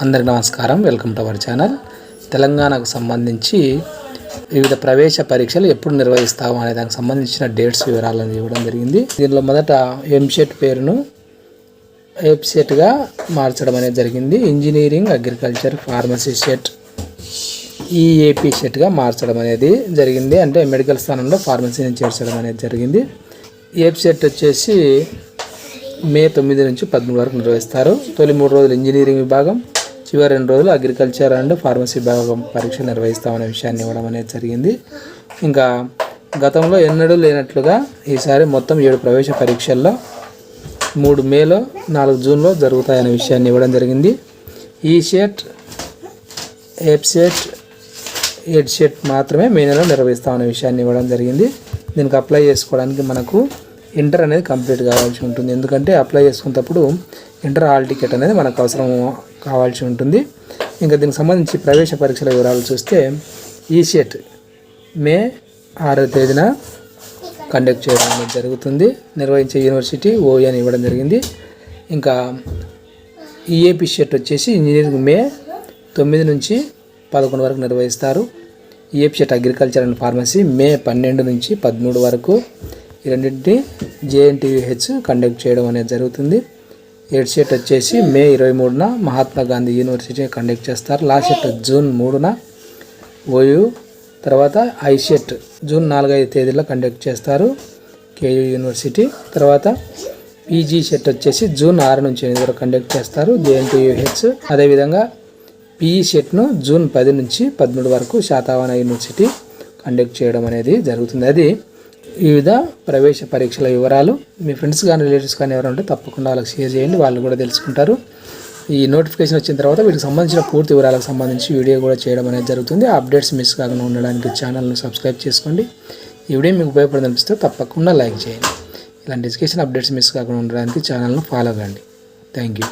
అందరికీ నమస్కారం. Welcome to our channel. తెలంగాణకు సంబంధించి వివిధ ప్రవేశ పరీక్షలు ఎప్పుడు నిర్వహిస్తాము అనే దానికి సంబంధించిన డేట్స్ వివరాలను ఇవ్వడం జరిగింది. దీనిలో మొదట ఎంసెట్ పేరును ఏప్సెట్గా మార్చడం అనేది జరిగింది. Engineering, agriculture, pharmacy CET EAP సెట్గా మార్చడం అనేది జరిగింది. అంటే మెడికల్ స్థానంలో ఫార్మసీని చేర్చడం అనేది జరిగింది. ఏప్సెట్ వచ్చేసి మే 9 నుంచి 13 వరకు నిర్వహిస్తారు. తొలి 3 రోజులు ఇంజనీరింగ్ విభాగం, చివరి 2 రోజులు అగ్రికల్చర్ అండ్ ఫార్మసీ విభాగం పరీక్ష నిర్వహిస్తామనే విషయాన్ని ఇవ్వడం అనేది జరిగింది. ఇంకా గతంలో ఎన్నడూ లేనట్లుగా ఈసారి మొత్తం 7 ప్రవేశ పరీక్షల్లో 3 మేలో 4 జూన్లో జరుగుతాయనే విషయాన్ని ఇవ్వడం జరిగింది. ఈ సెట్, ఏప్సెట్, ఎడ్సెట్ మాత్రమే మే నెలలో నిర్వహిస్తామనే విషయాన్ని ఇవ్వడం జరిగింది. దీనికి అప్లై చేసుకోవడానికి మనకు ఇంటర్ అనేది కంప్లీట్ కావాల్సి ఉంటుంది. ఎందుకంటే అప్లై చేసుకున్నప్పుడు ఇంటర్ హాల్ టికెట్ అనేది మనకు అవసరం కావాల్సి ఉంటుంది. ఇంకా దీనికి సంబంధించి ప్రవేశ పరీక్షల వివరాలు చూస్తే ఈ సెట్ మే 6వ తేదీన కండక్ట్ చేయడం అనేది జరుగుతుంది. నిర్వహించే యూనివర్సిటీ ఓయూ అని ఇవ్వడం జరిగింది. ఇంకా ఈఏపీ సెట్ వచ్చేసి ఇంజనీరింగ్ మే 9 నుంచి 11 వరకు నిర్వహిస్తారు. EAP CET agriculture and pharmacy May 12 నుంచి 13 వరకు ఈ రెండింటిని JNTUH కండక్ట్ చేయడం అనేది జరుగుతుంది. ఎడ్సెట్ వచ్చేసి మే 23న మహాత్మా గాంధీ యూనివర్సిటీ కండక్ట్ చేస్తారు. లాసెట్ జూన్ 3న ఓయూ, తర్వాత ఐసెట్ జూన్ 4-5 తేదీలో కండక్ట్ చేస్తారు కేయూ యూనివర్సిటీ. తర్వాత పీజీ సెట్ వచ్చేసి జూన్ 6 నుంచి 8 వరకు కండక్ట్ చేస్తారు JNTUH. అదేవిధంగా పీఈ సెట్ను జూన్ 10 నుంచి 13 వరకు శాతవాహన యూనివర్సిటీ కండక్ట్ చేయడం అనేది జరుగుతుంది. అది వివిధ ప్రవేశ పరీక్షల వివరాలు. మీ ఫ్రెండ్స్ కానీ రిలేటివ్స్ కానీ ఎవరు ఉంటే తప్పకుండా వాళ్ళకి షేర్ చేయండి, వాళ్ళు కూడా తెలుసుకుంటారు. ఈ నోటిఫికేషన్ వచ్చిన తర్వాత వీటికి సంబంధించిన పూర్తి వివరాలకు సంబంధించి వీడియో కూడా చేయడం అనేది జరుగుతుంది. అప్డేట్స్ మిస్ కాకుండా ఉండడానికి ఛానల్ను సబ్స్క్రైబ్ చేసుకోండి. ఈ వీడియో మీకు ఉపయోగపడి అనిపిస్తే తప్పకుండా లైక్ చేయండి. ఇలాంటి ఎడ్యుకేషన్ అప్డేట్స్ మిస్ కాకుండా ఉండడానికి ఛానల్ను ఫాలో అవ్వండి. Thank you.